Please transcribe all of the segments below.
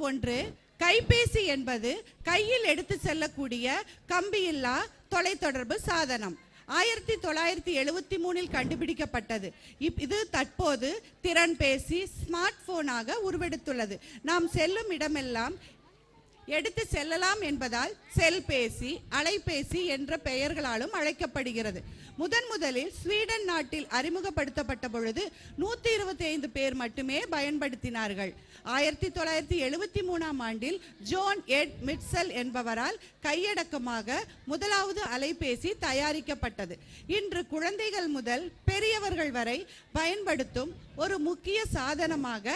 ஒன்று. கைபேசி என்பது கையில் எடுத்து செல்லக்கூடிய கம்பியில்லா தொலைத்தொடர்பு சாதனம். 1973 கண்டுபிடிக்கப்பட்டது. இது தற்போது திறன்பேசி, ஸ்மார்ட் போனாக உருவெடுத்துள்ளது. நாம் செல்லும் இடமெல்லாம் எடுத்து செல்லலாம் என்பதால் செல்பேசி, அலைபேசி என்ற பெயர்களாலும் அழைக்கப்படுகிறது. முதலில் ஸ்வீடன் நாட்டில் அறிமுகப்படுத்தப்பட்ட பொழுது 125 பேர் மட்டுமே பயன்படுத்தினார்கள். 1973 ஆண்டில் ஜோன் எட் மிட்சல் என்பவரால் கையடக்கமாக முதலாவது அலைபேசி தயாரிக்கப்பட்டது. இன்று குழந்தைகள் முதல் பெரியவர்கள் வரை பயன்படுத்தும் ஒரு முக்கிய சாதனமாக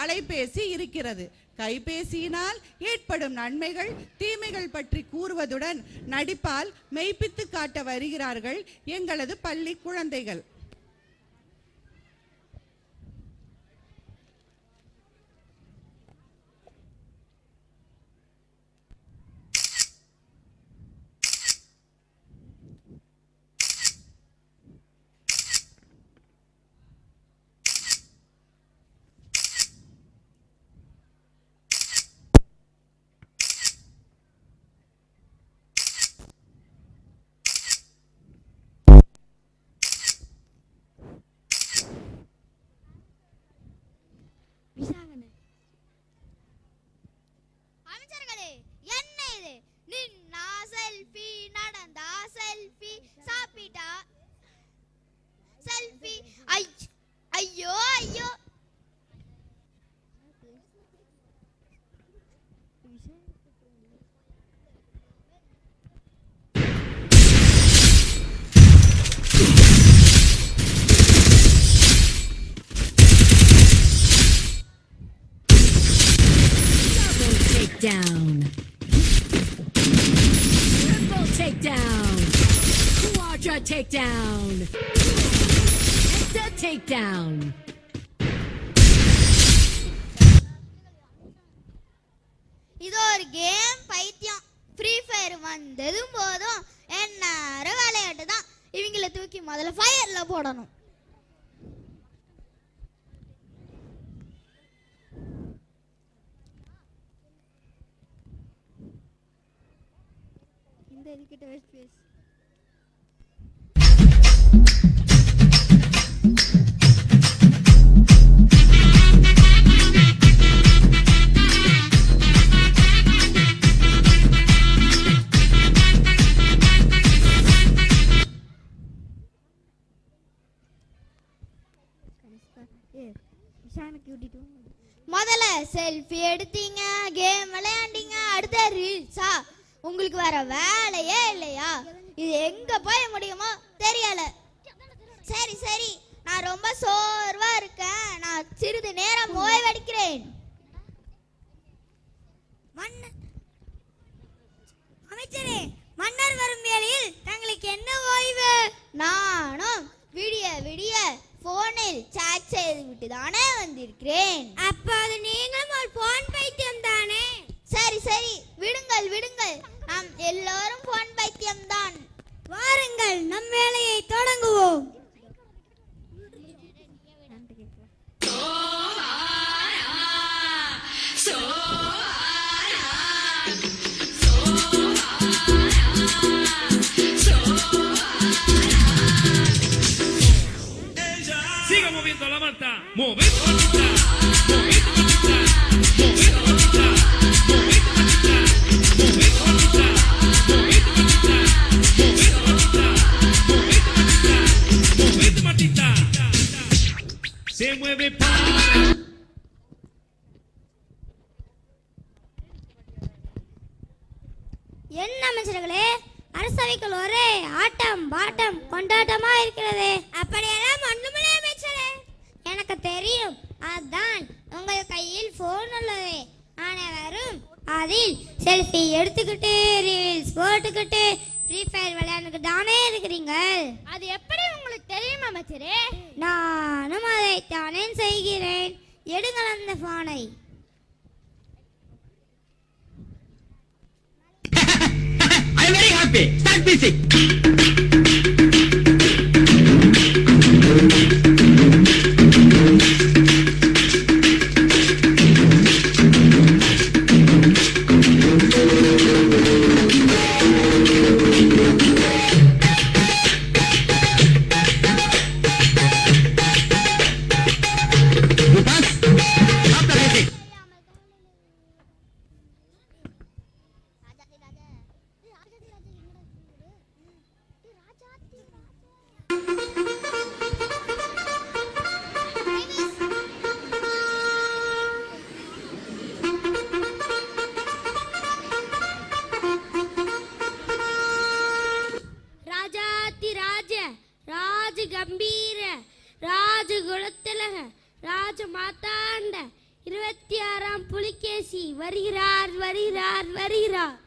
அலைபேசி இருக்கிறது. கைபேசியினால் ஏற்படும் நன்மைகள், தீமைகள் பற்றி கூறுவதுடன் நடிப்பால் மெய்ப்பித்து காட்ட வருகிறார்கள் எங்களது பள்ளி குழந்தைகள். அமைச்சர்களே, என்ன இது? நின்னா செல்ஃபி, நடந்தா செல்ஃபி, சாப்பிட்டா செல்ஃபி. ஐயோ ஐயோ. Down. Triple takedown. Quadra takedown. Hexa takedown. இது ஒரு கேம் பைத்தியம். ஃப்ரீ ஃபயர் வந்ததும் போதும் என்ன விளையாட்டு தான். இவங்கள தூக்கி முதல்ல ஃபயர்ல போடணும். Dedicate our space. முதல்ல செல்ஃபி எடுத்தீங்க, கேம் விளையாண்டீங்க, அடுத்த ரீல்ஸா? உங்களுக்கு வேற வேலையே இல்லையா? இது எங்க போய் முடியுமோ தெரியல. சரி சரி, நான் ரொம்ப சோர்வா இருக்கேன். நான் சிறிது நேரம் ஓய்வெடுக்கிறேன். அமைச்சரே, மன்னர் வரும் வேளையில் தங்களுக்கு என்ன ஓய்வு? நானும் விடிய விடிய போனில் சாட் செய்து விட்டு தானே வந்திருக்கிறேன். அப்போது நீங்களும் ஒரு போன் பைத்தியம் தானே? சரி சரி, விடுங்கள் விடுங்கள், நாம் எல்லோரும் போன் பைத்தியம் தான். வாருங்கள், நம் வேலையை தொடங்குவோம். Siga moviendo la manta, moviendo mantita, moviendo mantita, moviendo mantita, moviendo mantita, moviendo mantita, moviendo mantita, moviendo mantita, moviendo mantita, se mueve para. என்ன அமைச்சர்களே, அரசவைக்குள் ஒரே ஆட்டம் பாட்டம் கொண்டாட்டமா இருக்கிறது. அப்படியெல்லாம் ஒண்ணுமில்லை அமைச்சரே. எனக்கு தெரியும், அதான் உங்கள் கையில் போன் உள்ளது. அனைவரும் அதில் செல்ஃபி எடுத்துக்கிட்டு ரீல்ஸ் போட்டுக்கிட்டு ஃப்ரீ ஃபயர் விளையாண்டுக்கிட்டு தானே இருக்கிறீங்க. அது எப்படி உங்களுக்கு தெரியும் அமைச்சரே? நானும் அதைத்தானே செய்கிறேன். எடுங்கள் அந்த போனை. I am very happy. Start music. ராஜாதி ராஜ ராஜ கம்பீர ராஜ குலத்திலக ராஜ மாதாண்ட 26ஆம் புலிகேசி வருகிறார் வருகிறார் வருகிறார்.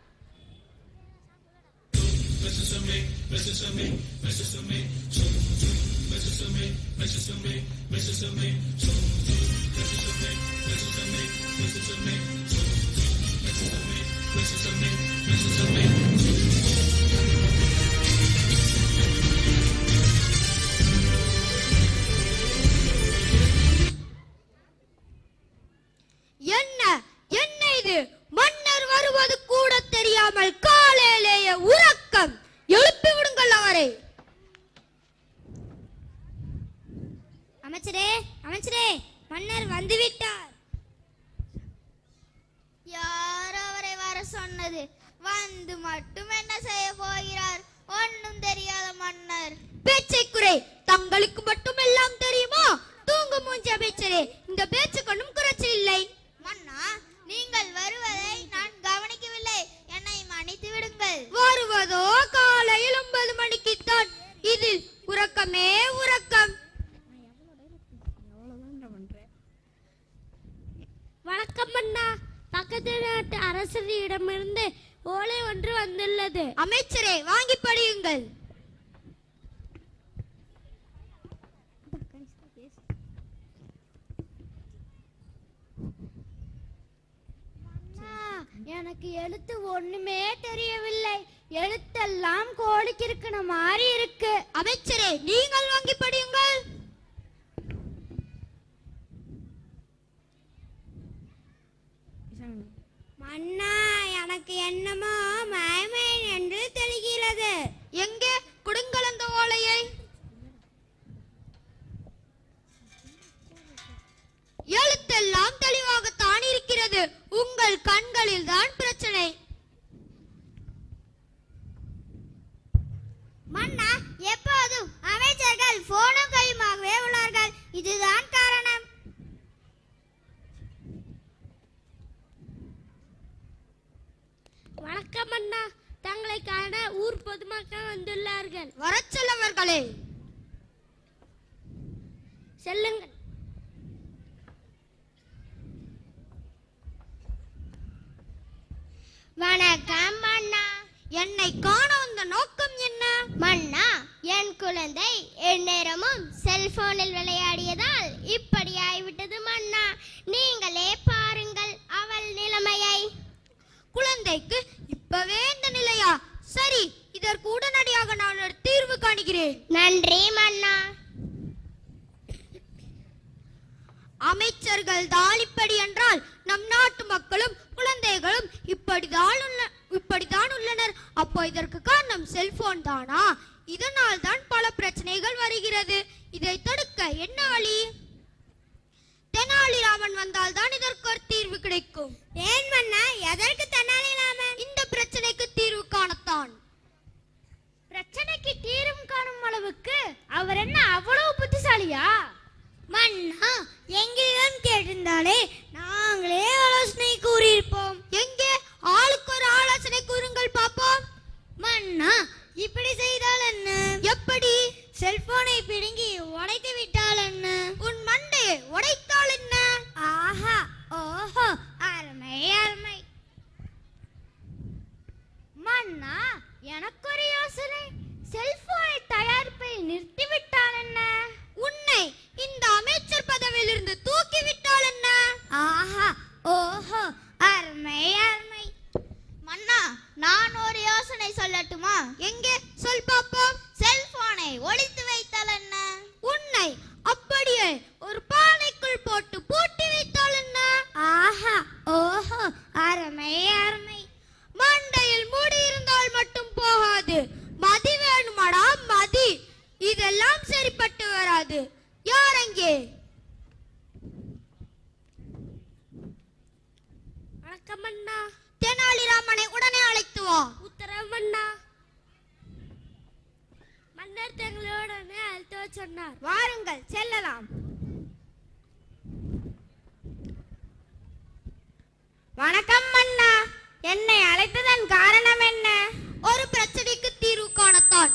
என்ன என்ன இது? மன்னர் வருவது கூட தெரியாமல் காலையிலேயே உறக்கம். எழுப்பி விடுங்கள் அவரை. அமைச்சரே அமைச்சரே, மன்னர் வந்துவிட்டார். யார் அவரை வர சொன்னது? வந்து மட்டும் என்ன செய்ய போகிறார்? ஒன்னும் தெரியாத மன்னர். பேச்சை குறை. தங்களுக்கு மட்டும் எல்லாம் தெரியுமா? தூங்கு மூஞ்சி அமைச்சரே, இந்த பேச்சுக்கு ஒன்றும் குறைச்சல் இல்லை. மன்னா, நீங்கள் வருவதை நான் கவனிக்கவில்லை. என்னை மன்னித்து விடுங்கள். வருவதோ காலையில் 9 மணிக்குத்தான். இதில் உறக்கமே உறக்கம். வணக்கம் மன்னா. பக்கத்து நாட்டு அரசரிடமிருந்து ஓலை ஒன்று வந்துள்ளது. அமைச்சரே, வாங்கி படியுங்கள். எனக்கு எழுத்து ஒண்ணுமே தெரியவில்லை. எழுத்தெல்லாம் கோழிக்கு இருக்கிற மாதிரி இருக்கு. அமைச்சரே, நீங்கள் வாங்கி படியுங்கள். மன்னா, எனக்கு என்னமோ மயமேன் என்று தெரிகிறது. எங்கே கொடுங்கள் அந்த ஓலையை. எழுத்தெல்லாம் தெளிவாகத்தான் இருக்கிறது. உங்கள் கண்களில் தான் பிரச்சனை. மன்னா, எப்போதும் அமைச்சர்கள் போனும் கையுமாகவே உள்ளார்கள். இதுதான் காரணம். வணக்கம் அண்ணா. தங்களை காண ஊர் பொதுமக்கள் வந்துள்ளார்கள். வரச்சொல்லவர்களே, செல்லுங்கள். வணக்கம் மன்னா. என்னை காண வந்த நோக்கம் என்ன? மன்னா, என் குழந்தை எந்நேரமும் செல்போனில் விளையாடியதால் இப்படி ஆகிவிட்டது மன்னா. நீங்களே பாருங்கள் அவள் நிலைமையை. குழந்தைக்கு இப்பவே இந்த நிலையா? சரி, இதற்கு உடனடியாக நான் ஒரு தீர்வு காணுகிறேன். நன்றி மன்னா. அமைச்சர்கள் தான் இப்படி என்றால் நம் நாட்டு மக்களும் குழந்தைகளும் இப்படித்தான் உள்ளனர். அப்போ இதற்கு காரணம் செல்போன் தானா? இதனால் தான் பல பிரச்சனைகள் வருகிறது. இதை தடுக்க என்ன வழி? தெனாலிராமன் வந்தால் தான் இதற்கு ஒரு தீர்வு கிடைக்கும். ஏன் மன்னா, எதற்கு தெனாலிராமன்? இந்த பிரச்சனைக்கு தீர்வு காணத்தான். பிரச்சனைக்கு தீர்வு காணும் அளவுக்கு அவர் என்ன அவ்வளவு புத்திசாலியா? மன்னா, எங்களிடம் கேட்டிருந்தாலே நாங்களே ஆலோசனை கூறியிருப்போம். எங்கே ஆளுக்கு ஒரு ஆலோசனை கூறுங்கள் பாப்போம். மன்னா, இப்படி செய்தால் என்ன? எப்படி? செல்போனை பிடுங்கி உடைத்து விட்டால் என்ன? உன் மண்டையை உடைத்தால் என்ன? ஆஹா, ஓஹோ, அருமை அருமை. மன்னா, எனக்கு ஒரு யோசனை. செல்போனை தயாரிப்பை நிறுத்திவிட்டால் என்ன? உன்னை இந்த அமைச்சர் பதவியிலிருந்து தூக்கிவிட்டால் என்ன? ஆஹா, ஓஹோ, அருமை அருமை. மன்னா, நான் ஒரு யோசனை சொல்லட்டுமா? எங்கே சொல் பாப்போம். செல்போனை ஒளித்து வைத்தால் என்ன? உன்னை அப்படியே ஒரு பானைக்குள் போட்டு பூட்டி வைத்தால் என்ன? ஆஹா, ஓஹோ, அருமை அருமை. மண்டையில் மூடி இருந்தால் மட்டும் போகாது, மதி வேணுமாடா மதி. இதெல்லாம் சரிப்பட்டு வராது. யார் அங்கே? வணக்கம் அண்ணா. தெனாலிராமனை உடனே அழைத்து வா. உத்தரவு அண்ணா. வருகிறார். வாருங்கள் செல்லலாம். வணக்கம் மன்னா. என்னை அழைத்ததன் காரணம் என்ன? ஒரு பிரச்சனைக்கு தீர்வு காணத்தான்.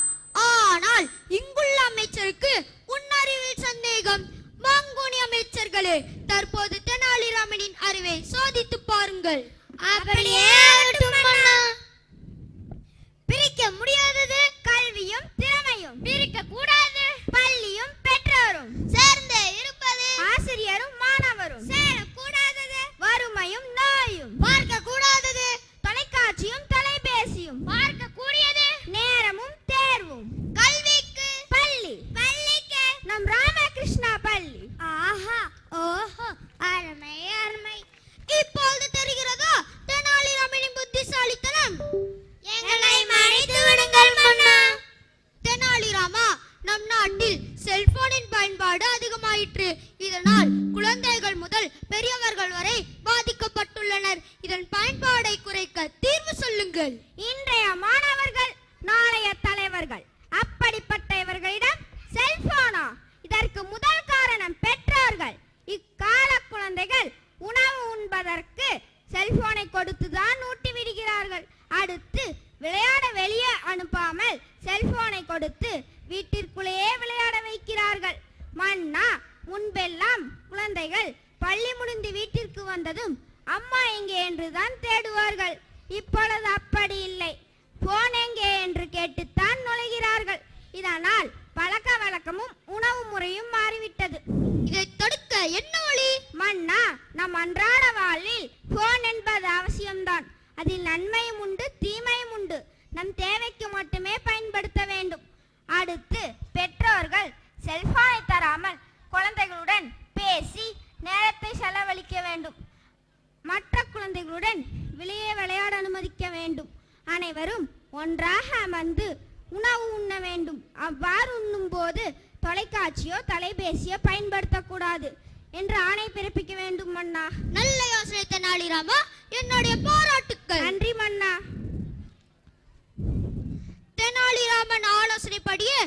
ஆனால் இங்குள்ள அமைச்சருக்கு உன்னறிவில் சந்தேகம். மங்குனி அமைச்சர்களே, தற்போது தெனாலிராமனின் அறிவை சோதித்து பாருங்கள். அப்படியே பிரிக்க முடியாதது கல்வியும் திறமையும், பிரிக்க கூடாது பள்ளியும் பெற்றோரும், சேர்ந்தே இருப்பது ஆசிரியரும் மாணவரும், சேரக்கூடாதது வறுமையும் நோயும், பார்க்க கூடாதது தொலைக்காட்சியும் தொலைபேசியும், பார்க்க கூடியது நேரமும் தேர்வும். கல்விக்கு பள்ளி, பள்ளிக்கு நம் ராமகிருஷ்ணா பள்ளி. ஆஹா, ஓஹோ, அருமை அருமை. இப்போது தெரிகிறதா தெனாலிராமனின் புத்திசாலித்தனம்? எங்களை மன்னித்து விடுங்கள் மன்னா. தெனாலிராமா, நம் நாட்டில் செல்போனின் பயன்பாடு அதிகமாயிற்று. இதனால் குழந்தைகள் முதல் பெரியவர்கள் வரை பாதிக்கப்பட்டுள்ளனர். இதன் பயன்பாடை குறைக்க தீர்வு சொல்லுங்கள். இன்றைய மாணவர்கள் நாளைய தலைவர்கள். அப்படிப்பட்ட இவர்களிடம் செல்போனா? இதற்கு முதல் காரணம் பெற்றோர்கள். இக்கால குழந்தைகள் உணவு உண்பதற்கு செல்போனை கொடுத்துதான் ஊட்டி விடுகிறார்கள். அடுத்து விளையாட வெளியே அனுப்பாமல் செல்போனை கொடுத்து வீட்டிற்குள்ளேயே விளையாட வைக்கிறார்கள். மன்னா, முன்பெல்லாம் குழந்தைகள் பள்ளி முடிந்து வீட்டிற்கு வந்ததும் அம்மா எங்கே என்றுதான் தேடுவார்கள். இப்பொழுது அப்படி இல்லை. போன் எங்கே என்று கேட்டுத்தான் நுழைகிறார்கள். இதனால் பழக்க வழக்கமும் உணவு முறையும் மாறிவிட்டது. இதை தடுக்க என்ன வழி? மன்னா, நம் அன்றாட வாழ்வில் போன் என்பது அவசியம்தான். அதில் நன்மையும் உண்டு, தீமையும் உண்டு. நம் தேவைக்கு மட்டுமே பயன்படுத்த வேண்டும். அடுத்து பெற்றோர்கள் செல்போனை தராமல் குழந்தைகளுடன் பேசி நேரத்தை செலவழிக்க வேண்டும். மற்ற குழந்தைகளுடன் வெளியே விளையாட அனுமதிக்க வேண்டும். அனைவரும் ஒன்றாக அமர்ந்து உணவு உண்ண வேண்டும். அவ்வாறு உண்ணும் போது தொலைக்காட்சியோ தொலைபேசியோ பயன்படுத்தக்கூடாது என்று ஆணை பிறப்பிக்க வேண்டும் மன்னா. நல்ல யோசனை தெனாலிராமா, என்னுடைய பாராட்டுக்கள். நன்றி மன்னா. தெனாலிராமன் ஆலோசனைப்படியே